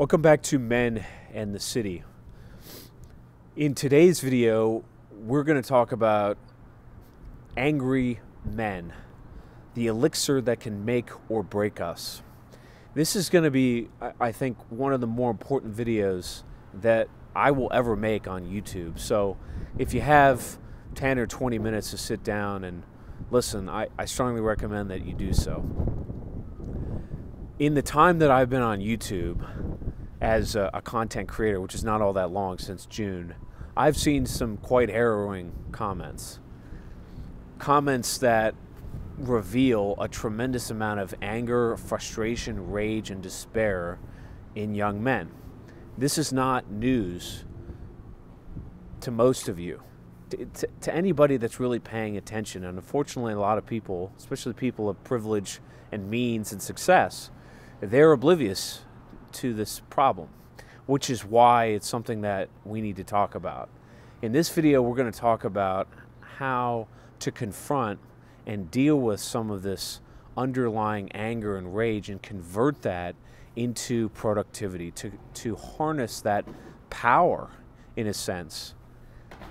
Welcome back to Men and the City. In today's video, we're going to talk about angry men, the elixir that can make or break us. This is going to be, I think, one of the more important videos that I will ever make on YouTube. So if you have 10 or 20 minutes to sit down and listen, I strongly recommend that you do so. In the time that I've been on YouTube as a content creator, which is not all that long, since June, I've seen some quite harrowing comments. Comments that reveal a tremendous amount of anger, frustration, rage, and despair in young men. This is not news to most of you, to anybody that's really paying attention. And unfortunately, a lot of people, especially people of privilege and means and success, they're oblivious to this problem, which is why it's something that we need to talk about. In this video, we're going to talk about how to confront and deal with some of this underlying anger and rage and convert that into productivity, to harness that power, in a sense,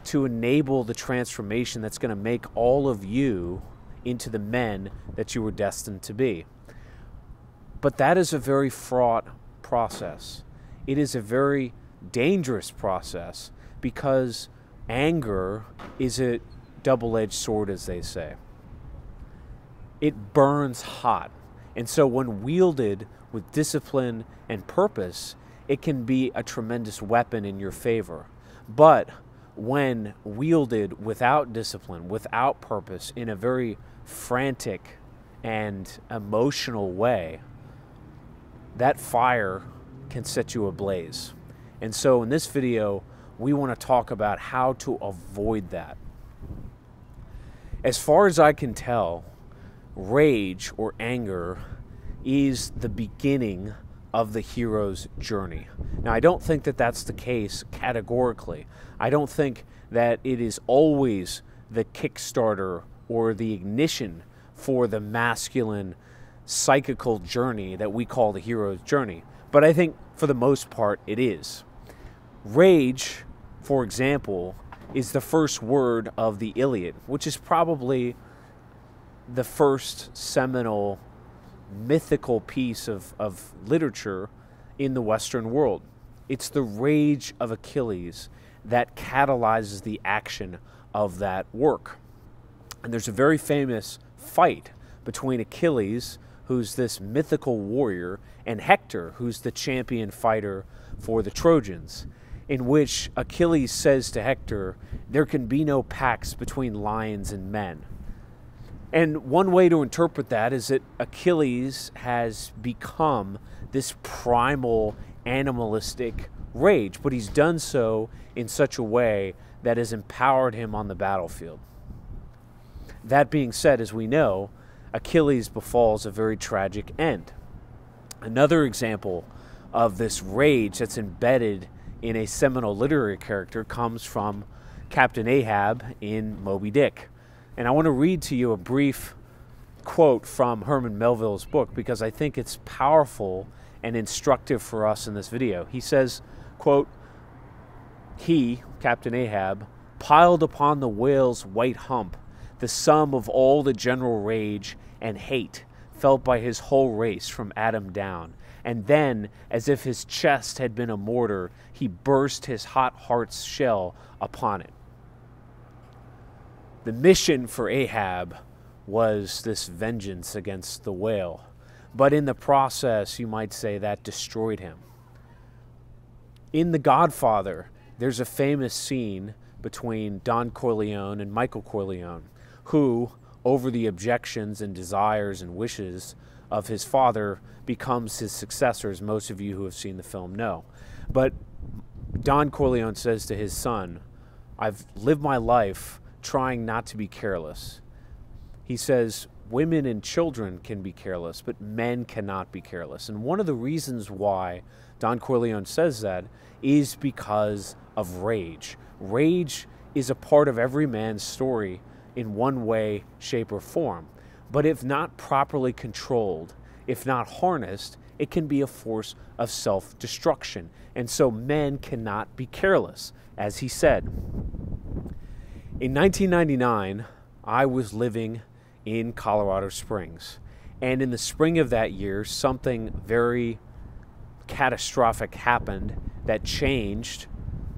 to enable the transformation that's going to make all of you into the men that you were destined to be. But that is a very fraught process. It is a very dangerous process because anger is a double-edged sword, as they say. It burns hot. And so when wielded with discipline and purpose, it can be a tremendous weapon in your favor. But when wielded without discipline, without purpose, in a very frantic and emotional way, that fire can set you ablaze. And so in this video, we want to talk about how to avoid that. As far as I can tell, rage or anger is the beginning of the hero's journey. Now, I don't think that that's the case categorically. I don't think that it is always the kickstarter or the ignition for the masculine psychical journey that we call the hero's journey. But I think for the most part it is. Rage, for example, is the first word of the Iliad, which is probably the first seminal mythical piece of literature in the Western world. It's the rage of Achilles that catalyzes the action of that work. And there's a very famous fight between Achilles, who's this mythical warrior, and Hector, who's the champion fighter for the Trojans, in which Achilles says to Hector, there can be no pacts between lions and men. And one way to interpret that is that Achilles has become this primal animalistic rage, but he's done so in such a way that has empowered him on the battlefield. That being said, as we know, Achilles befalls a very tragic end. Another example of this rage that's embedded in a seminal literary character comes from Captain Ahab in Moby Dick. And I want to read to you a brief quote from Herman Melville's book because I think it's powerful and instructive for us in this video. He says, quote, "He, Captain Ahab, piled upon the whale's white hump the sum of all the general rage and hate felt by his whole race from Adam down. And then, as if his chest had been a mortar, he burst his hot heart's shell upon it." The mission for Ahab was this vengeance against the whale. But in the process, you might say that destroyed him. In The Godfather, there's a famous scene between Don Corleone and Michael Corleone, who, over the objections and desires and wishes of his father, becomes his successor, as most of you who have seen the film know. But Don Corleone says to his son, "I've lived my life trying not to be careless." He says, women and children can be careless, but men cannot be careless. And one of the reasons why Don Corleone says that is because of rage. Rage is a part of every man's story in one way, shape, or form. But if not properly controlled, if not harnessed, it can be a force of self-destruction. And so men cannot be careless, as he said. In 1999, I was living in Colorado Springs. And in the spring of that year, something very catastrophic happened that changed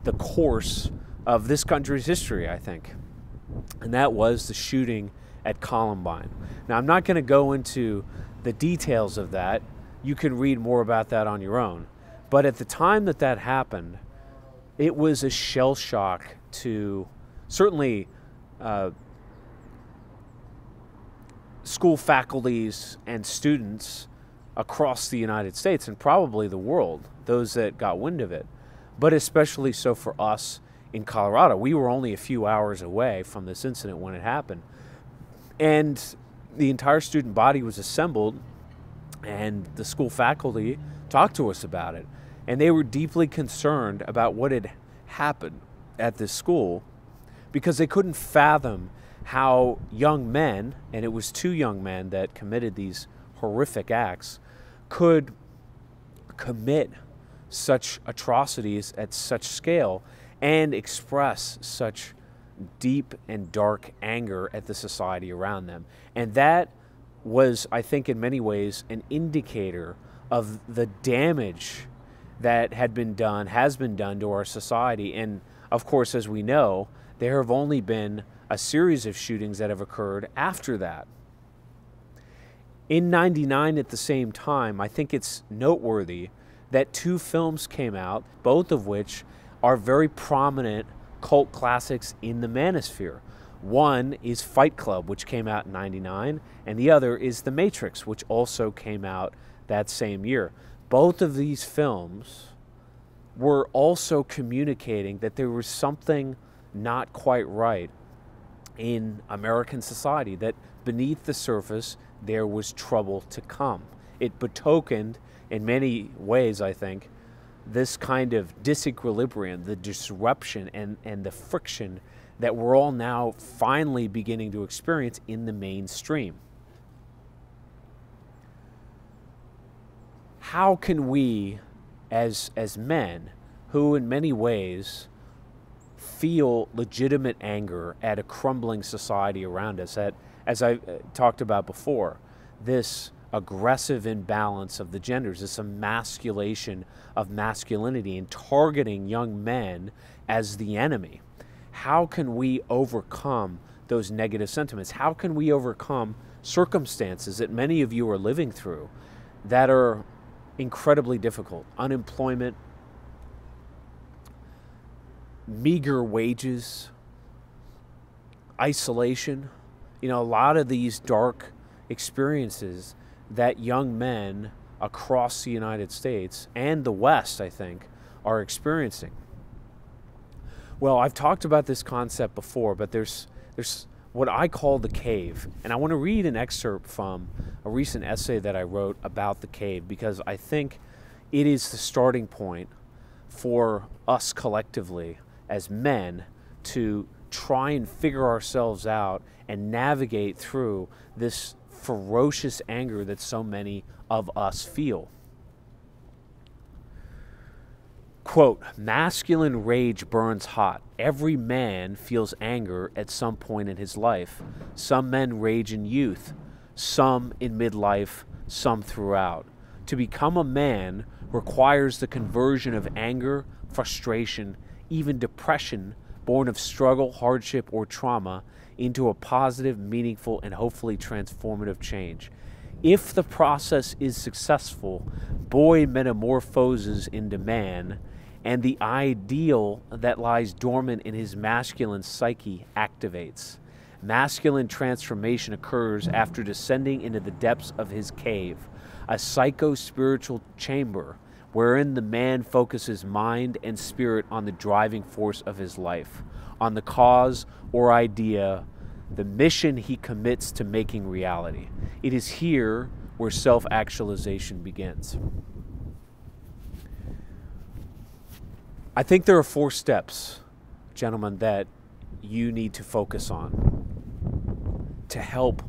the course of this country's history, I think. And that was the shooting at Columbine. Now, I'm not going to go into the details of that. You can read more about that on your own. But at the time that that happened, it was a shell shock to certainly school faculties and students across the United States and probably the world, those that got wind of it, but especially so for us in Colorado. We were only a few hours away from this incident when it happened. And the entire student body was assembled, and the school faculty talked to us about it. And they were deeply concerned about what had happened at this school because they couldn't fathom how young men, and it was 2 young men that committed these horrific acts, could commit such atrocities at such scale and express such deep and dark anger at the society around them. And that was, I think, in many ways, an indicator of the damage that has been done to our society. And of course, as we know, there have only been a series of shootings that have occurred after that. In '99, at the same time, I think it's noteworthy that 2 films came out, both of which are very prominent cult classics in the Manosphere. One is Fight Club, which came out in '99, and the other is The Matrix, which also came out that same year. Both of these films were also communicating that there was something not quite right in American society, that beneath the surface there was trouble to come. It betokened, in many ways, I think, this kind of disequilibrium, the disruption and the friction that we're all now finally beginning to experience in the mainstream. How can we, as men, who in many ways feel legitimate anger at a crumbling society around us, that, as I talked about before, this aggressive imbalance of the genders, this emasculation of masculinity and targeting young men as the enemy. How can we overcome those negative sentiments? How can we overcome circumstances that many of you are living through that are incredibly difficult? Unemployment, meager wages, isolation, a lot of these dark experiences that young men across the United States and the West, I think, are experiencing. Well, I've talked about this concept before, but there's what I call the cave. And I want to read an excerpt from a recent essay that I wrote about the cave, because I think it is the starting point for us collectively as men to try and figure ourselves out and navigate through this ferocious anger that so many of us feel. Quote, "Masculine rage burns hot. Every man feels anger at some point in his life. Some men rage in youth, some in midlife, some throughout. To become a man requires the conversion of anger, frustration, even depression, born of struggle, hardship, or trauma, into a positive, meaningful, and hopefully transformative change. If the process is successful, boy metamorphoses into man, and the ideal that lies dormant in his masculine psyche activates. Masculine transformation occurs after descending into the depths of his cave, a psycho-spiritual chamber wherein the man focuses mind and spirit on the driving force of his life, on the cause or idea, the mission he commits to making reality. It is here where self-actualization begins." I think there are 4 steps, gentlemen, that you need to focus on to help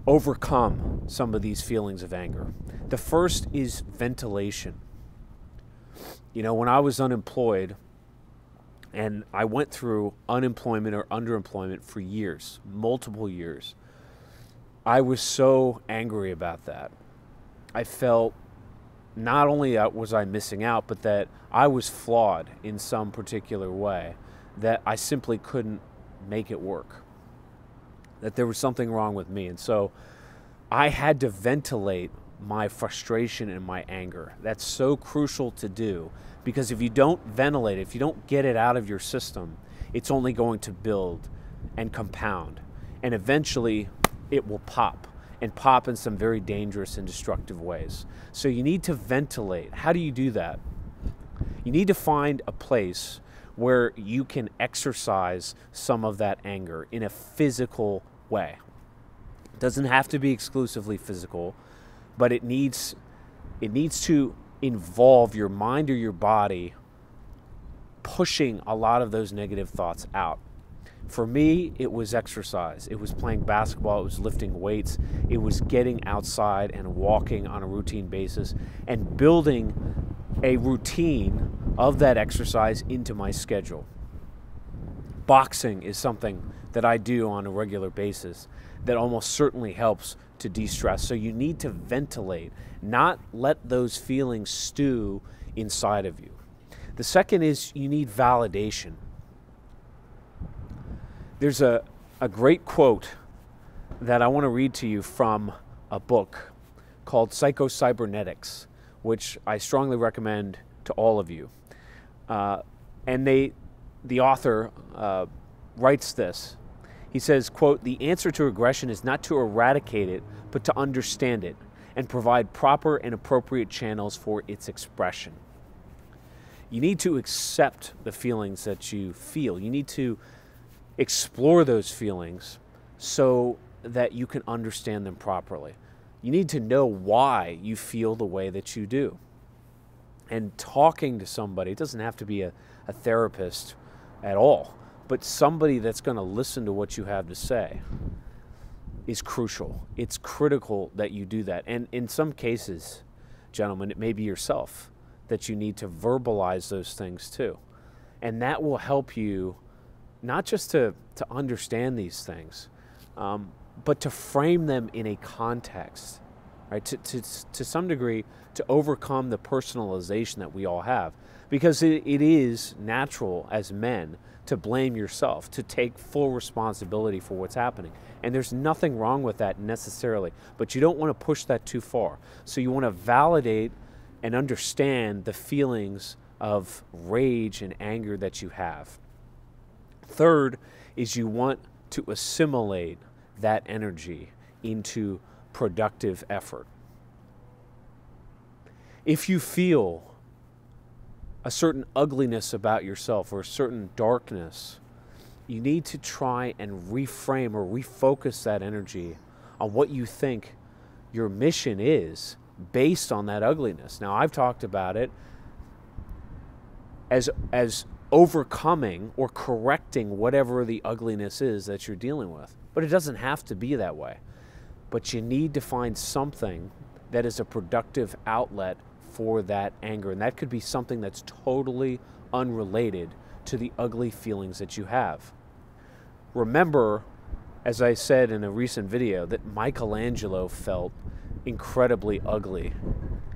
overcome some of these feelings of anger. The first is ventilation. You know, when I was unemployed, and I went through unemployment or underemployment for years, multiple years, I was so angry about that. I felt not only was I missing out, but that I was flawed in some particular way, that I simply couldn't make it work, that there was something wrong with me. And so I had to ventilate my frustration and my anger. That's so crucial to do, because if you don't ventilate it, if you don't get it out of your system, it's only going to build and compound. And eventually it will pop, and pop in some very dangerous and destructive ways. So you need to ventilate. How do you do that? You need to find a place where you can exercise some of that anger in a physical way. It doesn't have to be exclusively physical, but it needs to involve your mind or your body pushing a lot of those negative thoughts out. For me, it was exercise. It was playing basketball. It was lifting weights. It was getting outside and walking on a routine basis and building a routine of that exercise into my schedule. Boxing is something that I do on a regular basis that almost certainly helps to de-stress. So you need to ventilate, not let those feelings stew inside of you. The second is you need validation. There's a great quote that I want to read to you from a book called Psycho-Cybernetics, which I strongly recommend to all of you. And the author writes this. He says, quote, "The answer to aggression is not to eradicate it, but to understand it and provide proper and appropriate channels for its expression." You need to accept the feelings that you feel. You need to explore those feelings so that you can understand them properly. You need to know why you feel the way that you do. And talking to somebody, it doesn't have to be a therapist at all, but somebody that's going to listen to what you have to say is crucial. It's critical that you do that. And in some cases, gentlemen, it may be yourself that you need to verbalize those things too. And that will help you not just to understand these things, but to frame them in a context, right? To some degree, to overcome the personalization that we all have. Because it is natural as men to blame yourself, to take full responsibility for what's happening. And there's nothing wrong with that necessarily, but you don't want to push that too far. So you want to validate and understand the feelings of rage and anger that you have. Third is you want to assimilate that energy into productive effort. If you feel a certain ugliness about yourself or a certain darkness, you need to try and reframe or refocus that energy on what you think your mission is based on that ugliness. Now, I've talked about it as overcoming or correcting whatever the ugliness is that you're dealing with. But it doesn't have to be that way. But you need to find something that is a productive outlet for that anger. And that could be something that's totally unrelated to the ugly feelings that you have. Remember, as I said in a recent video, that Michelangelo felt incredibly ugly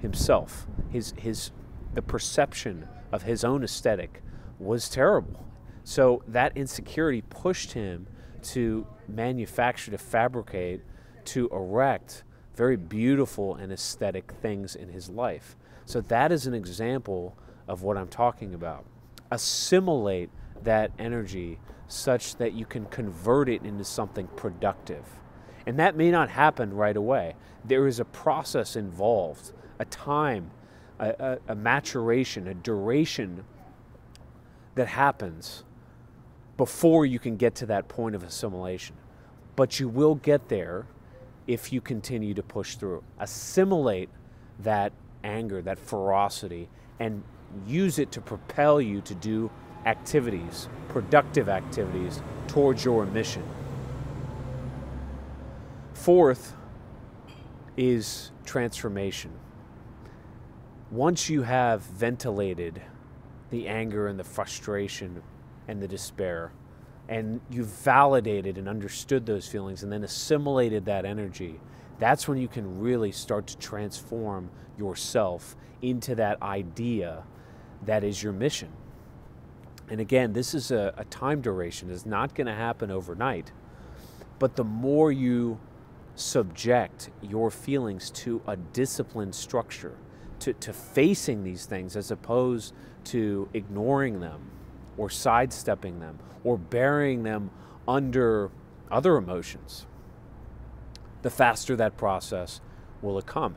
himself. The perception of his own aesthetic was terrible. So that insecurity pushed him to manufacture, to fabricate, to erect very beautiful and aesthetic things in his life. So that is an example of what I'm talking about. Assimilate that energy such that you can convert it into something productive. And that may not happen right away. There is a process involved, a time, a maturation, a duration that happens before you can get to that point of assimilation. But you will get there if you continue to push through. Assimilate that anger, that ferocity, and use it to propel you to do activities, productive activities towards your mission. Fourth is transformation. Once you have ventilated the anger and the frustration and the despair, and you've validated and understood those feelings and then assimilated that energy, that's when you can really start to transform yourself into that idea that is your mission. And again, this is a time duration. It's not going to happen overnight. But the more you subject your feelings to a disciplined structure, to facing these things as opposed to ignoring them or sidestepping them or burying them under other emotions, the faster that process will come.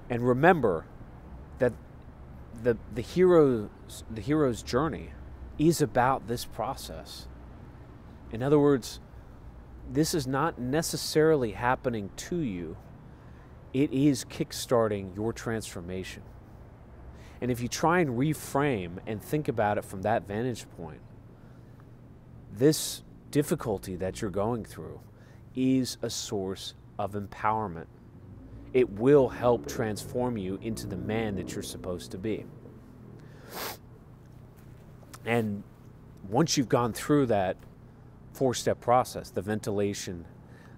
And remember that the hero's journey is about this process. In other words, this is not necessarily happening to you. It is kickstarting your transformation. And if you try and reframe and think about it from that vantage point, this difficulty that you're going through is a source of empowerment. It will help transform you into the man that you're supposed to be. And once you've gone through that four-step process, the ventilation,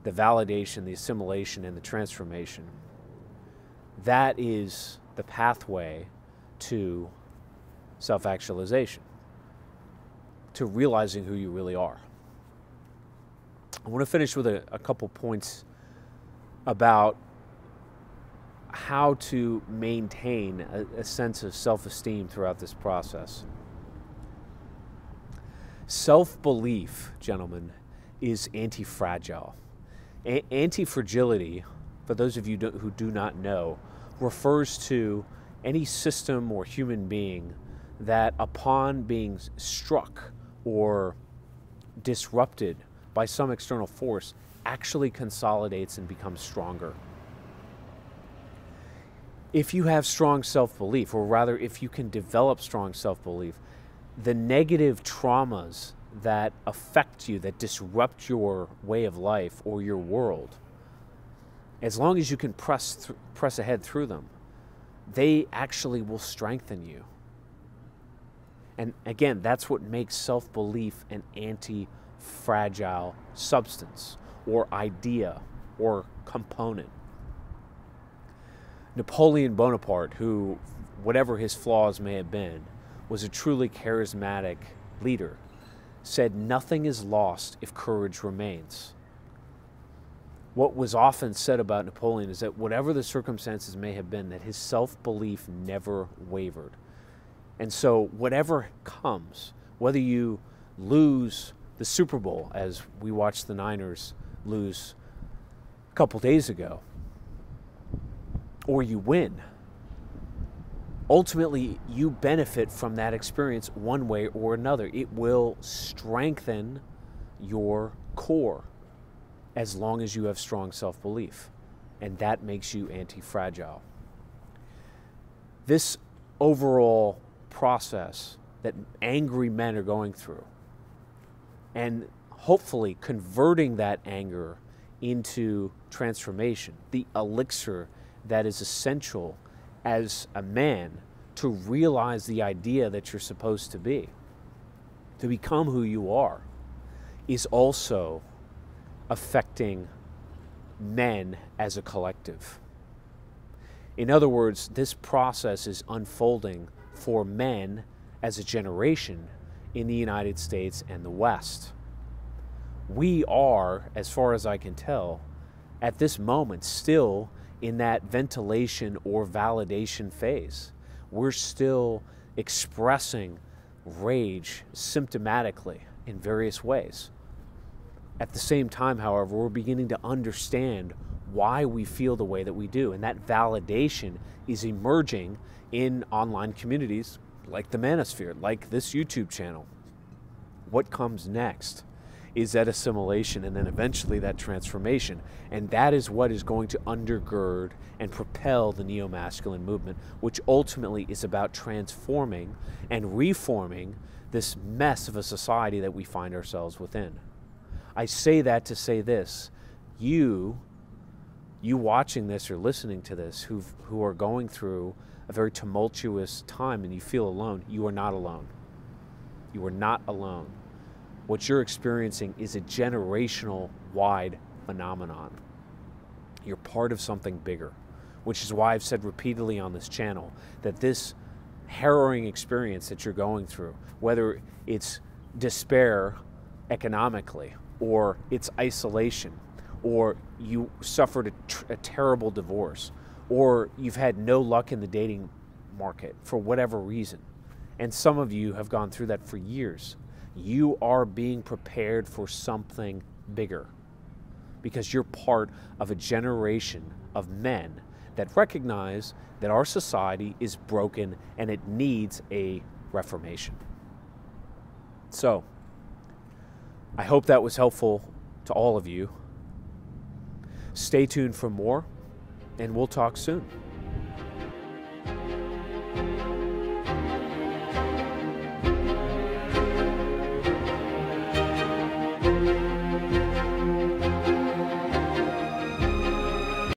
the validation, the assimilation, and the transformation, that is the pathway to self-actualization, to realizing who you really are. I want to finish with a couple points about how to maintain a sense of self-esteem throughout this process. Self-belief, gentlemen, is anti-fragile. Anti-fragility, for those of you who do not know, refers to any system or human being that upon being struck or disrupted by some external force actually consolidates and becomes stronger. If you have strong self-belief, or rather if you can develop strong self-belief, the negative traumas that affect you, that disrupt your way of life or your world, as long as you can press ahead through them, they actually will strengthen you. And again, that's what makes self-belief an anti-fragile substance or idea or component. Napoleon Bonaparte, who, whatever his flaws may have been, was a truly charismatic leader, said nothing is lost if courage remains. What was often said about Napoleon is that whatever the circumstances may have been, that his self-belief never wavered. And so whatever comes, whether you lose the Super Bowl, as we watched the Niners lose a couple days ago, or you win, ultimately you benefit from that experience one way or another. It will strengthen your core as long as you have strong self-belief, and that makes you anti-fragile. This overall process that angry men are going through, and hopefully converting that anger into transformation, the elixir that is essential as a man to realize the idea that you're supposed to be, to become who you are, is also affecting men as a collective. In other words, this process is unfolding for men as a generation in the United States and the West. We are, as far as I can tell, at this moment still in that ventilation or validation phase. We're still expressing rage symptomatically in various ways. At the same time, however, we're beginning to understand why we feel the way that we do, and that validation is emerging in online communities like the Manosphere, like this YouTube channel. What comes next is that assimilation and then eventually that transformation. And that is what is going to undergird and propel the neo-masculine movement, which ultimately is about transforming and reforming this mess of a society that we find ourselves within. I say that to say this: you you watching this or listening to this who are going through a very tumultuous time and you feel alone, you are not alone. You are not alone. What you're experiencing is a generational wide phenomenon. You're part of something bigger, which is why I've said repeatedly on this channel that this harrowing experience that you're going through, whether it's despair economically, or it's isolation, or you suffered a terrible divorce, or you've had no luck in the dating market for whatever reason, and some of you have gone through that for years, you are being prepared for something bigger because you're part of a generation of men that recognize that our society is broken and it needs a reformation. So, I hope that was helpful to all of you. Stay tuned for more, and we'll talk soon.